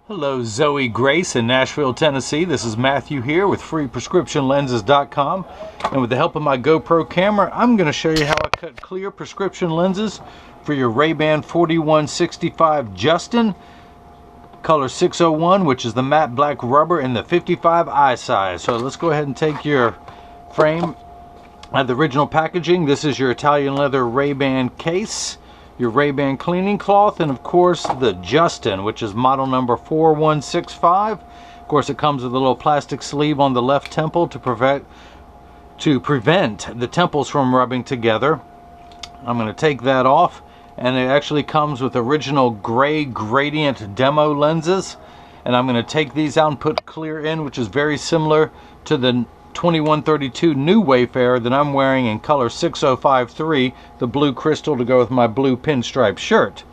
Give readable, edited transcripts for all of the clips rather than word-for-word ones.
Hello, Zoey Grace in Nashville, Tennessee. This is Matthew here with freeprescriptionlenses.com, and with the help of my GoPro camera, I'm going to show you how I cut clear prescription lenses for your Rayban 4165 Justin, color 601, which is the matte black rubber in the 55 eye size. So let's go ahead and take your frame at the original packaging. This is your Italian leather Rayban case, your Rayban cleaning cloth, and of course the Justin, which is model number 4165. Of course, it comes with a little plastic sleeve on the left temple to prevent the temples from rubbing together. I'm going to take that off, and it actually comes with original gray gradient demo lenses, and I'm going to take these out and put clear in, which is very similar to the 2132 new Wayfarer that I'm wearing in color 6053, the blue crystal to go with my blue pinstripe shirt.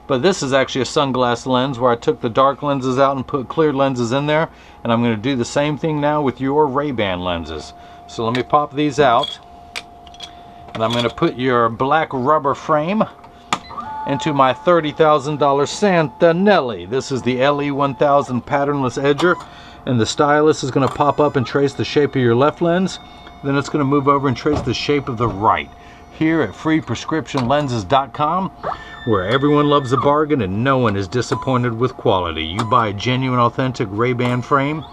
But this is actually a sunglass lens where I took the dark lenses out and put clear lenses in there, and I'm going to do the same thing now with your Rayban lenses. So let me pop these out, and I'm going to put your black rubber frame into my $30,000 Santanelli. This is the LE1000 patternless edger, and the stylus is going to pop up and trace the shape of your left lens. Then it's going to move over and trace the shape of the right. Here at freeprescriptionlenses.com, where everyone loves a bargain and no one is disappointed with quality. You buy a genuine, authentic Rayban frame,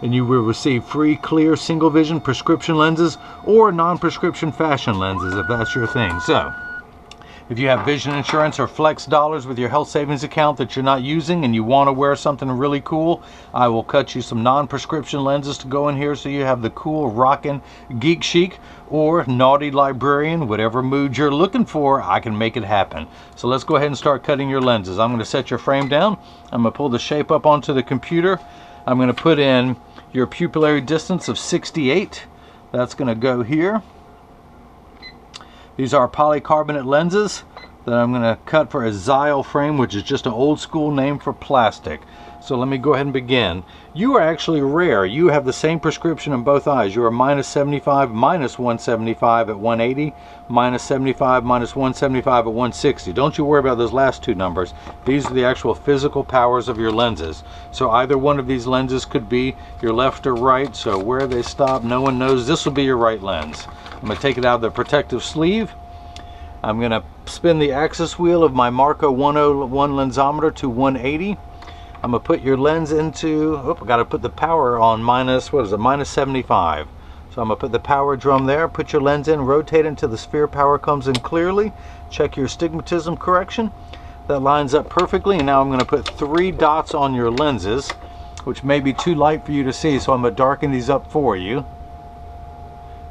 and you will receive free, clear, single vision prescription lenses or non-prescription fashion lenses if that's your thing. So, if you have vision insurance or flex dollars with your health savings account that you're not using and you want to wear something really cool, I will cut you some non-prescription lenses to go in here so you have the cool, rockin' geek chic or naughty librarian, whatever mood you're looking for, I can make it happen. So let's go ahead and start cutting your lenses. I'm going to set your frame down. I'm going to pull the shape up onto the computer. I'm going to put in your pupillary distance of 68. That's going to go here. These are polycarbonate lenses that I'm going to cut for a Zyle frame, which is just an old school name for plastic. So let me go ahead and begin. You are actually rare. You have the same prescription in both eyes. You are -75, -175 at 180, -75, -175 at 160. Don't you worry about those last two numbers. These are the actual physical powers of your lenses. So either one of these lenses could be your left or right. So where they stop, no one knows. This will be your right lens. I'm going to take it out of the protective sleeve. I'm going to spin the axis wheel of my Marco 101 lensometer to 180. I'm going to put your lens into, I got to put the power on -75. So I'm going to put the power drum there, put your lens in, rotate it until the sphere power comes in clearly. Check your astigmatism correction. That lines up perfectly, and now I'm going to put 3 dots on your lenses, which may be too light for you to see, so I'm going to darken these up for you.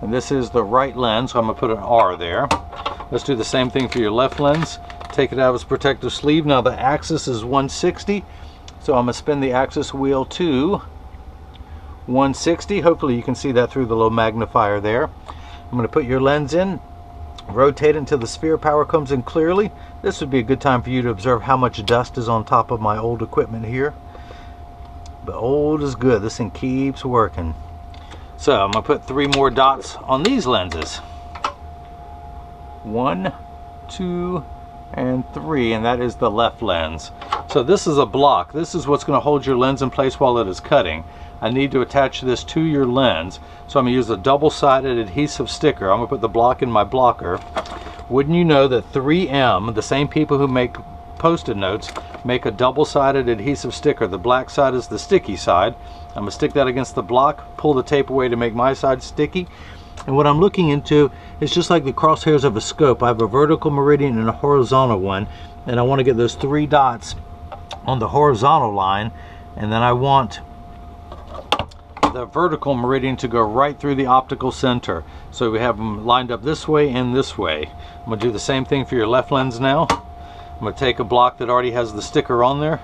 And this is the right lens, so I'm going to put an R there. Let's do the same thing for your left lens. Take it out of its protective sleeve. Now the axis is 160, so I'm going to spin the axis wheel to 160. Hopefully you can see that through the little magnifier there. I'm going to put your lens in, rotate it until the sphere power comes in clearly. This would be a good time for you to observe how much dust is on top of my old equipment here. But old is good. This thing keeps working. So I'm going to put 3 more dots on these lenses. 1, 2, and 3, and that is the left lens. So this is a block. This is what's going to hold your lens in place while it is cutting. I need to attach this to your lens, so I'm going to use a double-sided adhesive sticker. I'm going to put the block in my blocker. Wouldn't you know that 3M, the same people who make Post-it notes, make a double-sided adhesive sticker. The black side is the sticky side. I'm going to stick that against the block, pull the tape away to make my side sticky. And what I'm looking into is just like the crosshairs of a scope. I have a vertical meridian and a horizontal one, and I want to get those 3 dots on the horizontal line, and then I want the vertical meridian to go right through the optical center. So we have them lined up this way and this way. I'm going to do the same thing for your left lens now. I'm going to take a block that already has the sticker on there,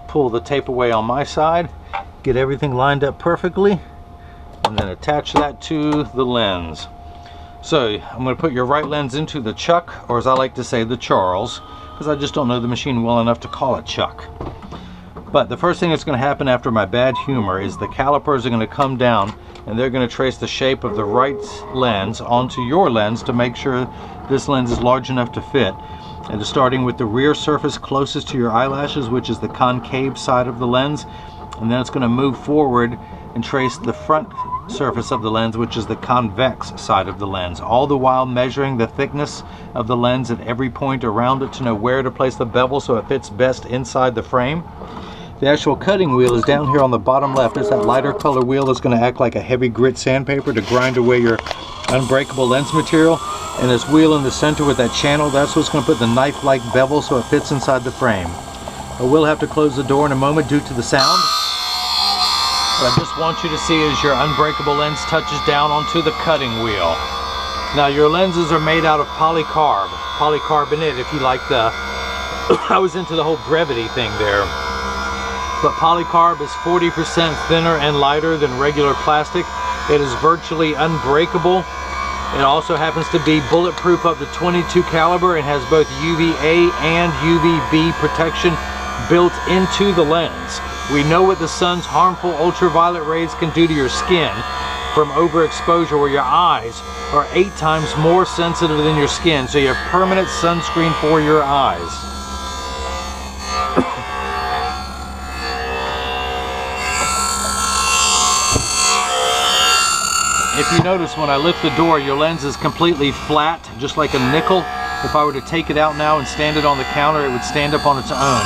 pull the tape away on my side, get everything lined up perfectly, and then attach that to the lens. So I'm going to put your right lens into the chuck, or as I like to say, the Charles, because I just don't know the machine well enough to call it chuck. But the first thing that's going to happen after my bad humor is the calipers are going to come down, and they're going to trace the shape of the right lens onto your lens to make sure this lens is large enough to fit. And starting with the rear surface closest to your eyelashes, which is the concave side of the lens, and then it's going to move forward and trace the front surface of the lens, which is the convex side of the lens, all the while measuring the thickness of the lens at every point around it to know where to place the bevel so it fits best inside the frame. The actual cutting wheel is down here on the bottom left. It's that lighter color wheel that's going to act like a heavy grit sandpaper to grind away your unbreakable lens material. And this wheel in the center with that channel, that's what's going to put the knife-like bevel so it fits inside the frame. I will have to close the door in a moment due to the sound. What I just want you to see is your unbreakable lens touches down onto the cutting wheel. Now your lenses are made out of polycarbonate if you like the, I was into the whole brevity thing there. But polycarb is 40% thinner and lighter than regular plastic. It is virtually unbreakable. It also happens to be bulletproof up to 22 caliber and has both UVA and UVB protection built into the lens. We know what the sun's harmful ultraviolet rays can do to your skin from overexposure, where your eyes are 8 times more sensitive than your skin, so you have permanent sunscreen for your eyes. If you notice, when I lift the door, your lens is completely flat, just like a nickel. If I were to take it out now and stand it on the counter, it would stand up on its own.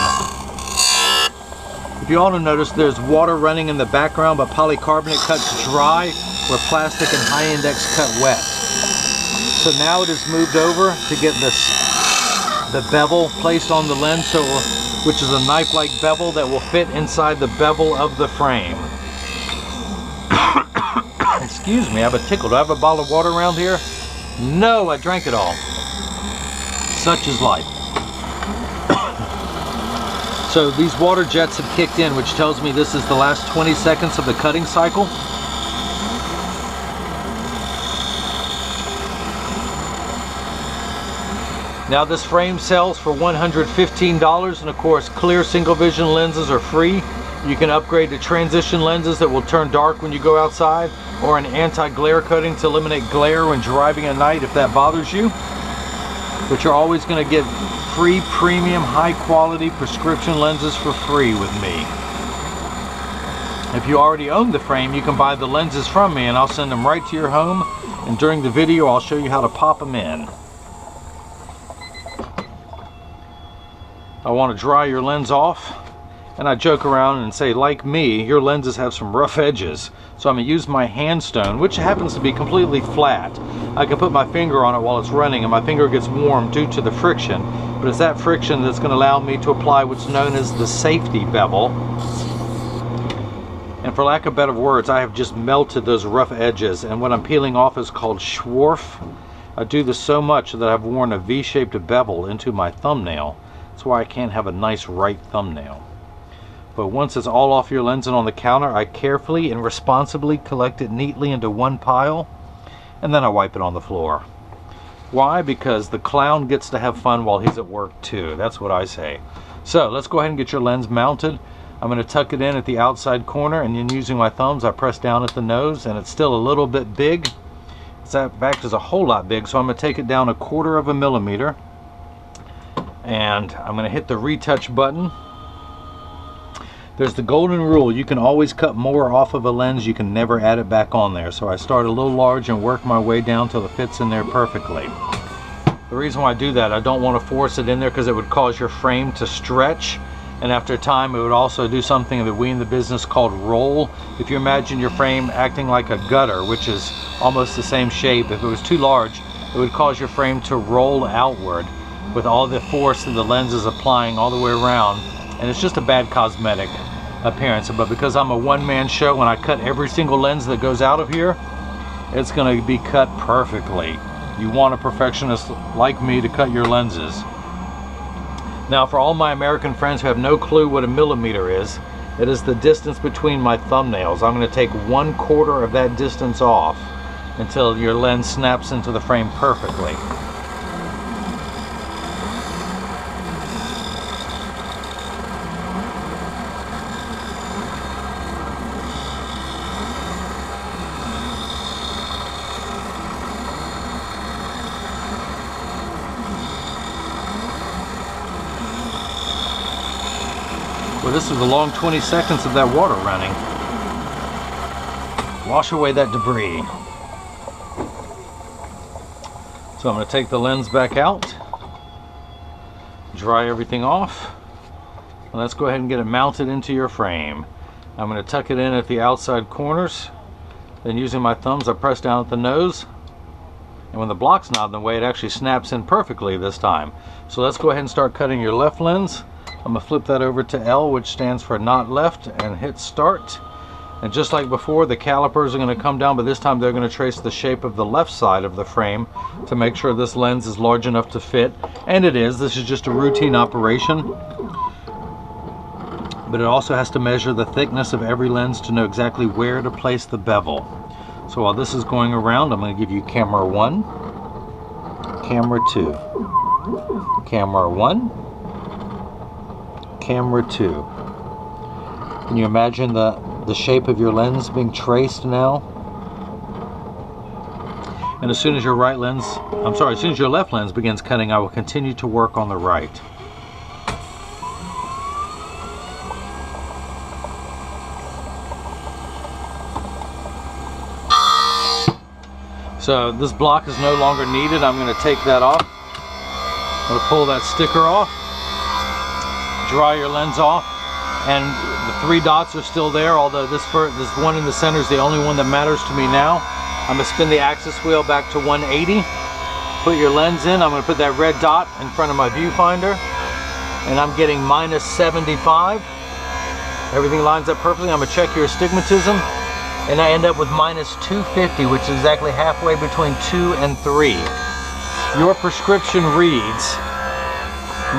If you also notice, there's water running in the background, but polycarbonate cuts dry, where plastic and high index cut wet. So now it is moved over to get the bevel placed on the lens, which is a knife-like bevel that will fit inside the bevel of the frame. Excuse me, I have a tickle. Do I have a bottle of water around here? No, I drank it all. Such is life. So these water jets have kicked in, which tells me this is the last 20 seconds of the cutting cycle. Now this frame sells for $115, and of course clear single vision lenses are free. You can upgrade to transition lenses that will turn dark when you go outside, or an anti-glare coating to eliminate glare when driving at night if that bothers you. But you're always going to get free premium high quality prescription lenses for free with me. If you already own the frame, you can buy the lenses from me and I'll send them right to your home, and during the video I'll show you how to pop them in. I want to dry your lens off, and I joke around and say, like me, your lenses have some rough edges. So I'm going to use my hand stone, which happens to be completely flat. I can put my finger on it while it's running, and my finger gets warm due to the friction. But it's that friction that's going to allow me to apply what's known as the safety bevel. And for lack of better words, I have just melted those rough edges, and what I'm peeling off is called Schwarf. I do this so much that I've worn a V-shaped bevel into my thumbnail. That's why I can't have a nice right thumbnail. But once it's all off your lens and on the counter, I carefully and responsibly collect it neatly into one pile, and then I wipe it on the floor. Why? Because the clown gets to have fun while he's at work too. That's what I say. So let's go ahead and get your lens mounted. I'm going to tuck it in at the outside corner, and then using my thumbs I press down at the nose, and it's still a little bit big. In fact, it's a whole lot big, so I'm going to take it down 1/4 millimeter, and I'm going to hit the retouch button. There's the golden rule: you can always cut more off of a lens, you can never add it back on there. So I start a little large and work my way down till it fits in there perfectly. The reason why I do that, I don't want to force it in there because it would cause your frame to stretch, and after a time it would also do something that we in the business called roll. If you imagine your frame acting like a gutter, which is almost the same shape, if it was too large it would cause your frame to roll outward with all the force that the lens is applying all the way around, and it's just a bad cosmetic appearance. But because I'm a one-man show and I cut every single lens that goes out of here, it's going to be cut perfectly. You want a perfectionist like me to cut your lenses. Now, for all my American friends who have no clue what a millimeter is, it is the distance between my thumbnails. I'm going to take 1/4 of that distance off until your lens snaps into the frame perfectly. But this was a long 20 seconds of that water running. Wash away that debris. So I'm going to take the lens back out, dry everything off, and let's go ahead and get it mounted into your frame. I'm going to tuck it in at the outside corners, then using my thumbs I press down at the nose, and when the block's not in the way it actually snaps in perfectly this time. So let's go ahead and start cutting your left lens. I'm going to flip that over to L, which stands for not left, and hit start. And just like before, the calipers are going to come down, but this time they're going to trace the shape of the left side of the frame to make sure this lens is large enough to fit. And it is. This is just a routine operation. But it also has to measure the thickness of every lens to know exactly where to place the bevel. So while this is going around, I'm going to give you camera 1, camera 2, camera 1, camera 2. Can you imagine the shape of your lens being traced now? And as soon as your as soon as your left lens begins cutting, I will continue to work on the right. So this block is no longer needed. I'm going to take that off. I'm going to pull that sticker off, dry your lens off, and the 3 dots are still there, although this one in the center is the only one that matters to me now. I'm going to spin the axis wheel back to 180, put your lens in. I'm going to put that red dot in front of my viewfinder, and I'm getting -75. Everything lines up perfectly. I'm going to check your astigmatism, and I end up with -250, which is exactly halfway between 2 and 3. Your prescription reads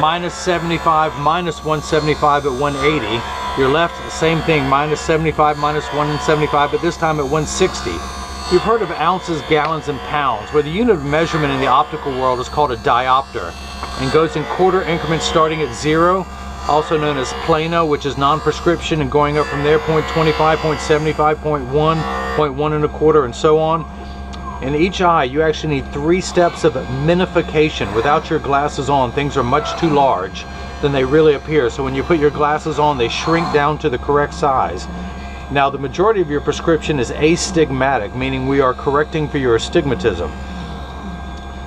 -75, -175 at 180. Your left, same thing, -75, -175, but this time at 160. You've heard of ounces, gallons, and pounds, where the unit of measurement in the optical world is called a diopter and goes in quarter increments starting at 0, also known as plano, which is non-prescription, and going up from there, 0.25, 0.75, 0.1, 0.1 1/4, and so on. In each eye, you actually need 3 steps of minification. Without your glasses on, things are much too large than they really appear. So when you put your glasses on, they shrink down to the correct size. Now, the majority of your prescription is astigmatic, meaning we are correcting for your astigmatism.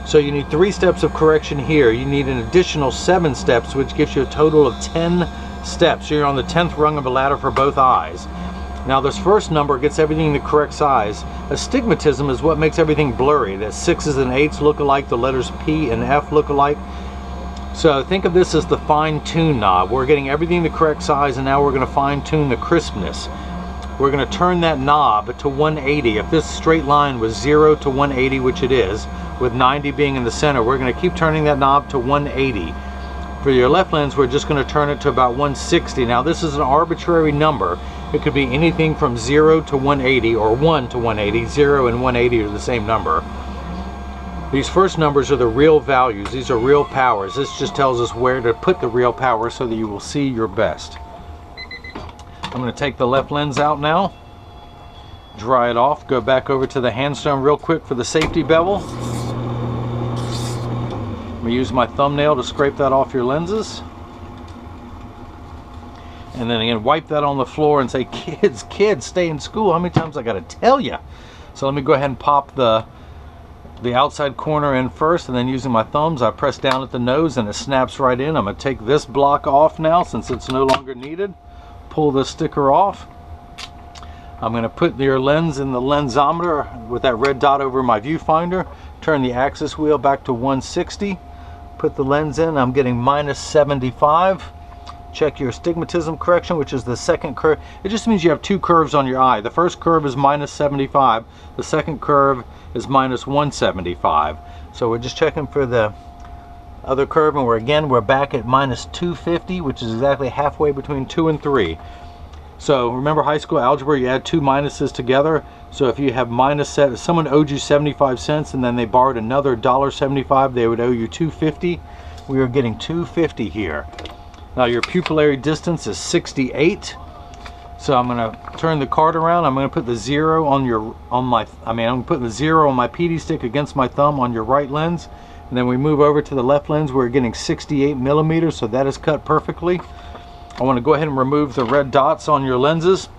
So you need 3 steps of correction here. You need an additional 7 steps, which gives you a total of 10 steps. So you're on the 10th rung of a ladder for both eyes. Now this first number gets everything the correct size. Astigmatism is what makes everything blurry. The 6s and 8s look alike, the letters P and F look alike. So think of this as the fine-tune knob. We're getting everything the correct size, and now we're going to fine-tune the crispness. We're going to turn that knob to 180. If this straight line was 0 to 180, which it is, with 90 being in the center, we're going to keep turning that knob to 180. For your left lens, we're just going to turn it to about 160. Now this is an arbitrary number. It could be anything from 0 to 180 or 1 to 180. 0 and 180 are the same number. These first numbers are the real values. These are real powers. This just tells us where to put the real power so that you will see your best. I'm going to take the left lens out now, dry it off, go back over to the handstone real quick for the safety bevel. I'm going to use my thumbnail to scrape that off your lenses. And then again, wipe that on the floor and say, kids, stay in school. How many times I got to tell you? So let me go ahead and pop the outside corner in first, and then using my thumbs, I press down at the nose and it snaps right in. I'm going to take this block off now since it's no longer needed. Pull the sticker off. I'm going to put your lens in the lensometer with that red dot over my viewfinder. Turn the axis wheel back to 160. Put the lens in. I'm getting -75. Check your astigmatism correction, which is the second curve. It just means you have 2 curves on your eye. The first curve is -75. The second curve is -175. So we're just checking for the other curve, and we're back at -250, which is exactly halfway between 2 and 3. So remember high school algebra, you add 2 minuses together. So if you have if someone owed you 75 cents and then they borrowed another $1.75, they would owe you $2.50. We are getting $2.50 here. Now your pupillary distance is 68. So I'm going to turn the card around. I'm going to put the 0 I'm putting the 0 on my PD stick against my thumb on your right lens. And then we move over to the left lens. We're getting 68 millimeters, so that is cut perfectly. I want to go ahead and remove the red dots on your lenses.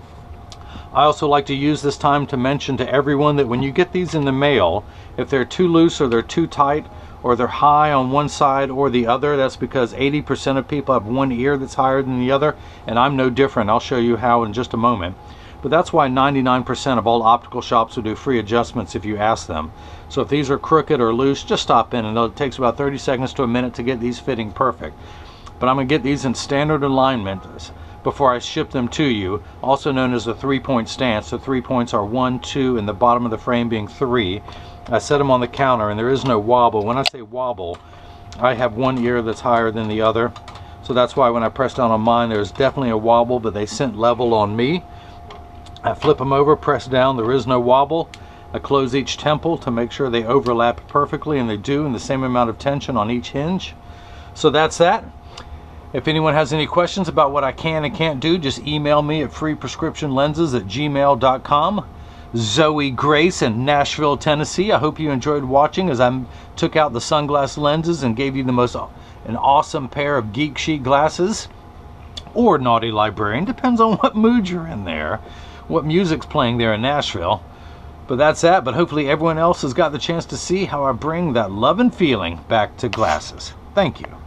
I also like to use this time to mention to everyone that when you get these in the mail, if they're too loose or they're too tight or they're high on one side or the other, that's because 80% of people have one ear that's higher than the other, and I'm no different. I'll show you how in just a moment. But that's why 99% of all optical shops will do free adjustments if you ask them. So if these are crooked or loose, just stop in, and it takes about 30 seconds to a minute to get these fitting perfect. But I'm going to get these in standard alignment before I ship them to you, also known as the 3-point stance. The 3 points are 1, 2, and the bottom of the frame being 3. I set them on the counter, and there is no wobble. When I say wobble, I have one ear that's higher than the other. So that's why when I press down on mine, there's definitely a wobble, but they scent level on me. I flip them over, press down, there is no wobble. I close each temple to make sure they overlap perfectly, and they do, in the same amount of tension on each hinge. So that's that. If anyone has any questions about what I can and can't do, just email me at freeprescriptionlenses@gmail.com. Zoey Grace in Nashville, Tennessee. I hope you enjoyed watching as I took out the sunglass lenses and gave you an awesome pair of Geek Chic glasses. Or Naughty Librarian, depends on what mood you're in there, what music's playing there in Nashville. But that's that, but hopefully everyone else has got the chance to see how I bring that love and feeling back to glasses. Thank you.